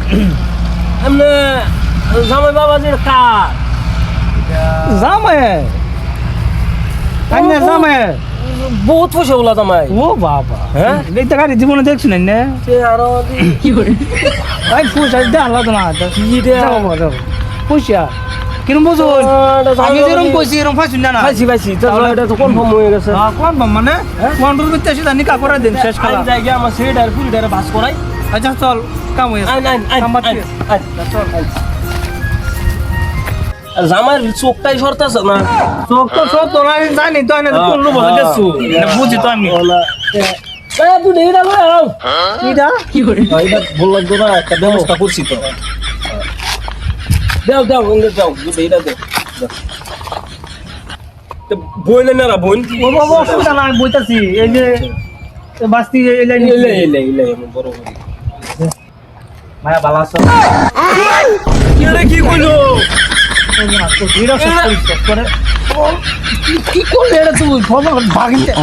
এমনি জামাই বাবাজির কার জামাই আইনে জামাই বহুত পয়সা বলা জামাই ও বাবা হ্যাঁ? এই তো গাড়ি জীবনে দেখছি না সে আরো কি করে ভাই পয়সা দে আল্লাহ তো না কি রে? যাও পয়সা কিরম বুঝুন আমি যেরকম কইছি এরকম পাইছি না না পাইছি পাইছি তো এটা তো কনফার্ম হয়ে গেছে কোন মানে কোন রুমে তেছি জানি কা করে দিন শেষ করা আইন জায়গা আমার সেটার পুরিটার ভাস করাই আচ্ছা চল কাম হয়ে আইন আইন আইন কাম বাকি আইন চল আইন আর জামাইয়ের চোখটাই সরতাছে না চোখ তো সব তো আমি জানি তো আমি কোন রুম বলে গেছো বুঝি তো আমি তুই এটা করে আও এটা কি করে এটা ভুল লাগতো না একটা ব্যবস্থা করছি তো দাও দাও ওদের দাও এটা দে বই না না বোন ও বাবা অসুবিধা না আমি বইতাছি এই যে বাস্তি এই লাইন এলে এলে এলে বড় করি মায়া ভালো আছো কি রে কি কইলো কি করলে এটা তুই ভাগিতে